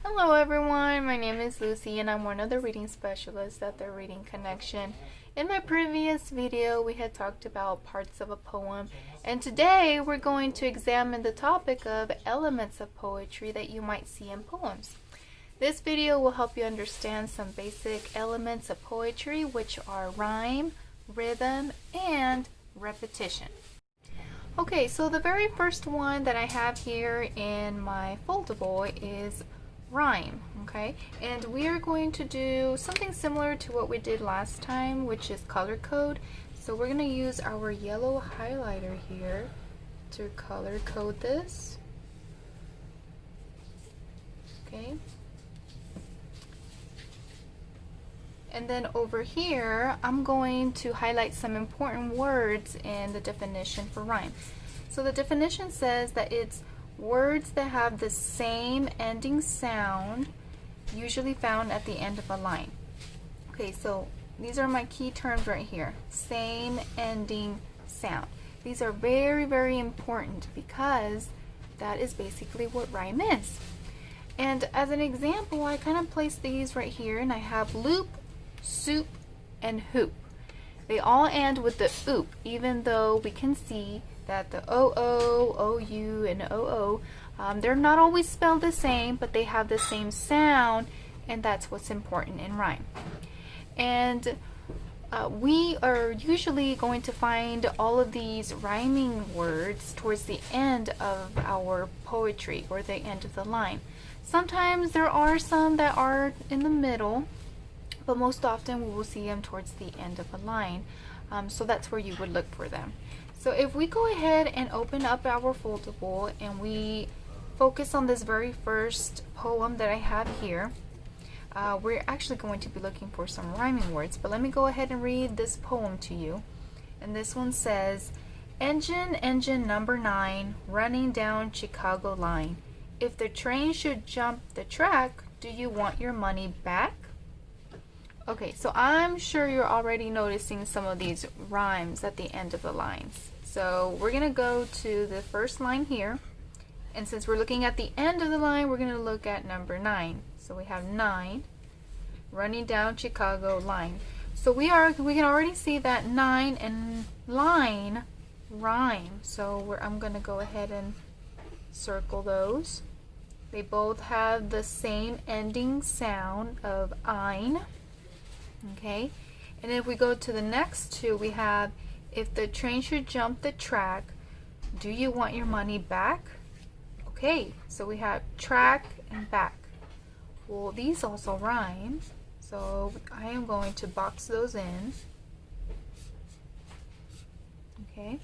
Hello everyone, my name is Lucy and I'm one of the reading specialists at the Reading Connection. In my previous video we had talked about parts of a poem, and today we're going to examine the topic of elements of poetry that you might see in poems. This video will help you understand some basic elements of poetry, which are rhyme, rhythm, and repetition. Okay, so the very first one that I have here in my foldable is rhyme. Okay, and we are going to do something similar to what we did last time, which is color code. So we're going to use our yellow highlighter here to color code this. Okay, and then over here I'm going to highlight some important words in the definition for rhyme. So the definition says that it's words that have the same ending sound, usually found at the end of a line. Okay, so these are my key terms right here. Same ending sound. These are very, very important because that is basically what rhyme is. And as an example, I kind of placed these right here, and I have loop, soup, and hoop. They all end with the oop, even though we can see that the O-O, O-U, and O-O, they're not always spelled the same, but they have the same sound, and that's what's important in rhyme. And we are usually going to find all of these rhyming words towards the end of our poetry, or the end of the line. Sometimes there are some that are in the middle, but most often we will see them towards the end of a line. So that's where you would look for them. So if we go ahead and open up our foldable and we focus on this very first poem that I have here, we're actually going to be looking for some rhyming words. But let me go ahead and read this poem to you. And this one says, engine, engine number 9, running down Chicago line. If the train should jump the track, do you want your money back? Okay, so I'm sure you're already noticing some of these rhymes at the end of the lines. So we're going to go to the first line here. And since we're looking at the end of the line, we're going to look at number 9. So we have 9, running down Chicago line. So we can already see that 9 and line rhyme. So I'm going to go ahead and circle those. They both have the same ending sound of ein. Okay, and if we go to the next two, we have, if the train should jump the track, do you want your money back? Okay, so we have track and back. Well, these also rhyme, so I am going to box those in. Okay,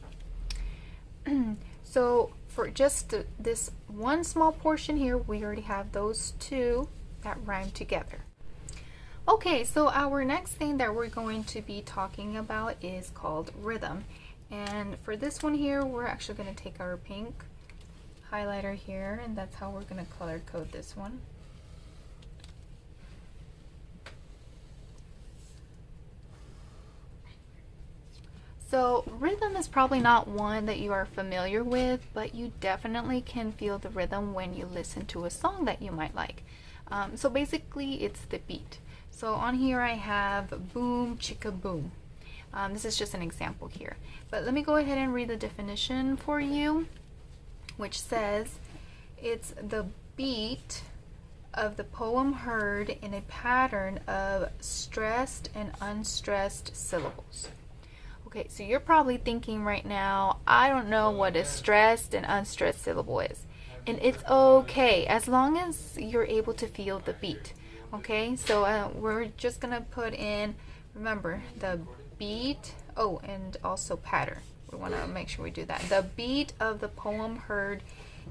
so for just this one small portion here, we already have those two that rhyme together. Okay, so our next thing that we're going to be talking about is called rhythm. And for this one here, we're actually going to take our pink highlighter here, and that's how we're going to color code this one. So rhythm is probably not one that you are familiar with, but you definitely can feel the rhythm when you listen to a song that you might like. So basically it's the beat. So on here I have boom chicka boom. This is just an example here. But let me go ahead and read the definition for you, which says it's the beat of the poem heard in a pattern of stressed and unstressed syllables. Okay, so you're probably thinking right now, I don't know what a stressed and unstressed syllable is. And it's okay, as long as you're able to feel the beat. Okay, so we're just going to put in, remember, the beat, oh, and also pattern. We want to make sure we do that. The beat of the poem heard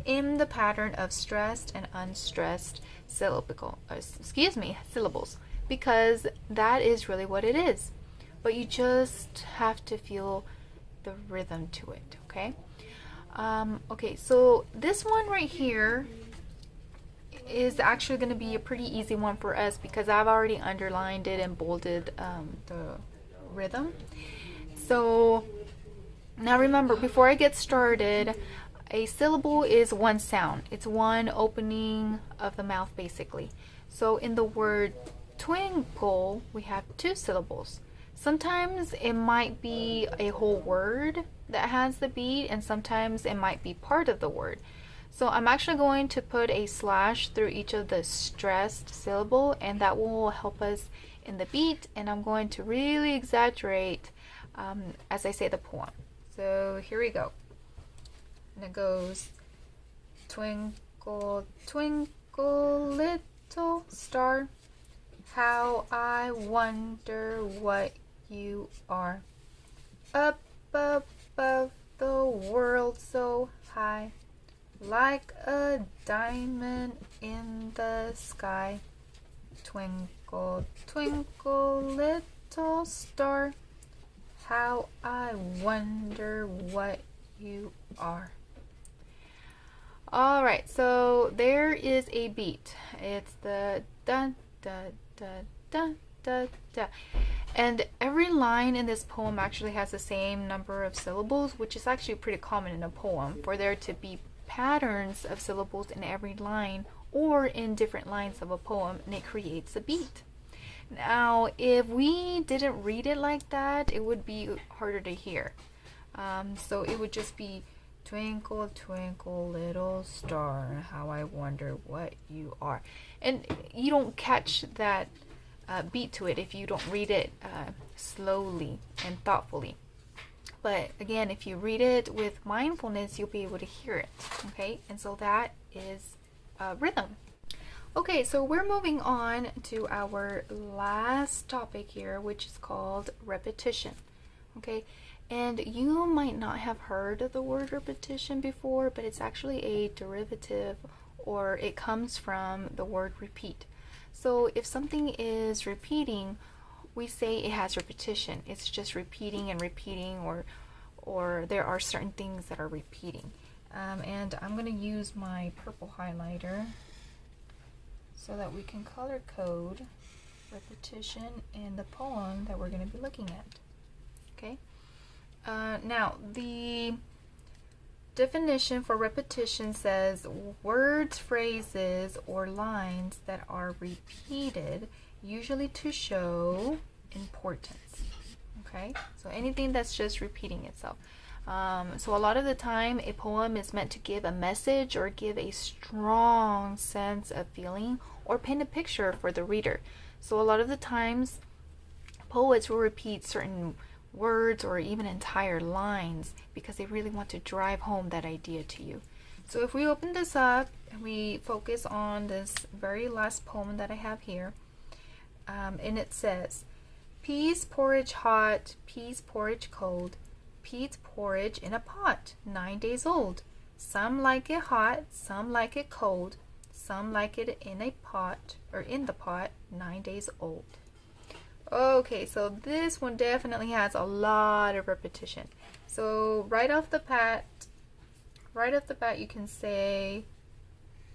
in the pattern of stressed and unstressed syllables, because that is really what it is. But you just have to feel the rhythm to it, okay? Okay, so this one right here is actually going to be a pretty easy one for us because I've already underlined it and bolded the rhythm. So now remember, before I get started, A syllable is one sound. It's one opening of the mouth basically. So in the word twinkle, we have two syllables. Sometimes it might be a whole word that has the beat, and sometimes it might be part of the word. So I'm actually going to put a slash through each of the stressed syllable, and that will help us in the beat, and I'm going to really exaggerate as I say the poem. So here we go. And it goes, twinkle, twinkle, little star, how I wonder what you are. Up above the world so high, like a diamond in the sky. Twinkle, twinkle, little star, how I wonder what you are. Alright, so there is a beat. It's the da da da da da da. And every line in this poem actually has the same number of syllables, which is actually pretty common in a poem, for there to be patterns of syllables in every line or in different lines of a poem, and it creates a beat. Now, if we didn't read it like that, it would be harder to hear. So it would just be, twinkle, twinkle, little star, how I wonder what you are. And you don't catch that beat to it if you don't read it slowly and thoughtfully. But again, if you read it with mindfulness, you'll be able to hear it. Okay, and so that is rhythm. Okay, so we're moving on to our last topic here, which is called repetition. Okay, and you might not have heard of the word repetition before, but it's actually a derivative, or it comes from the word repeat. So if something is repeating, we say it has repetition. It's just repeating and repeating, or there are certain things that are repeating. And I'm going to use my purple highlighter so that we can color code repetition in the poem that we're going to be looking at. Okay. Now, the definition for repetition says words, phrases, or lines that are repeated, usually to show importance. Okay, so anything that's just repeating itself. So a lot of the time, a poem is meant to give a message or give a strong sense of feeling or paint a picture for the reader. So a lot of the times, poets will repeat certain words or even entire lines because they really want to drive home that idea to you. So if we open this up and we focus on this very last poem that I have here, and it says, peas porridge hot, peas porridge cold, peas porridge in a pot, 9 days old. Some like it hot, some like it cold, some like it in a pot, or in the pot, 9 days old. Okay, so this one definitely has a lot of repetition. So right off the bat, you can say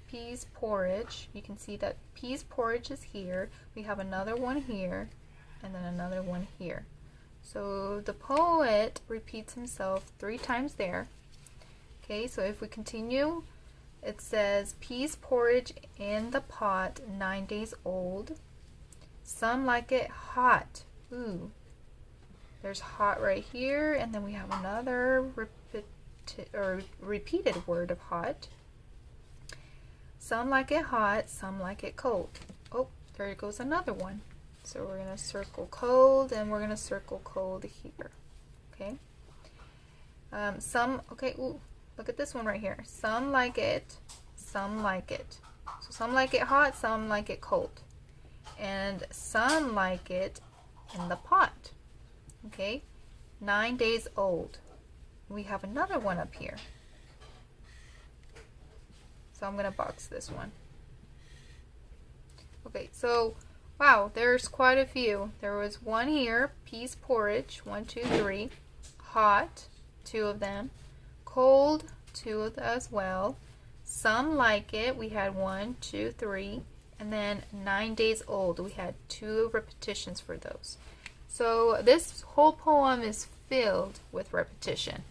peas porridge. You can see that peas porridge is here. We have another one here, and then another one here. So the poet repeats himself 3 times there. Okay, so if we continue, it says peas porridge in the pot, 9 days old. Some like it hot. Ooh. There's hot right here, and then we have another repeated word of hot. Some like it hot, some like it cold. Oh, there goes another one. So we're going to circle cold, and we're going to circle cold here. Okay. Ooh, look at this one right here. Some like it, some like it. So some like it hot, some like it cold. And some like it in the pot. Okay, 9 days old. We have another one up here. So I'm going to box this one. Okay, so wow, there's quite a few. There was one here, peas porridge, 1, 2, 3. Hot, 2 of them. Cold, 2 of them as well. Some like it, we had 1, 2, 3. And then 9 days old, we had 2 repetitions for those. So this whole poem is filled with repetition.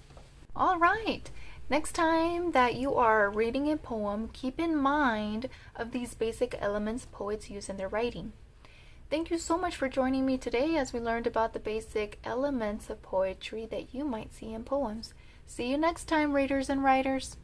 All right, Next time that you are reading a poem, keep in mind of these basic elements poets use in their writing. Thank you so much for joining me today as we learned about the basic elements of poetry that you might see in poems. See you next time, readers and writers.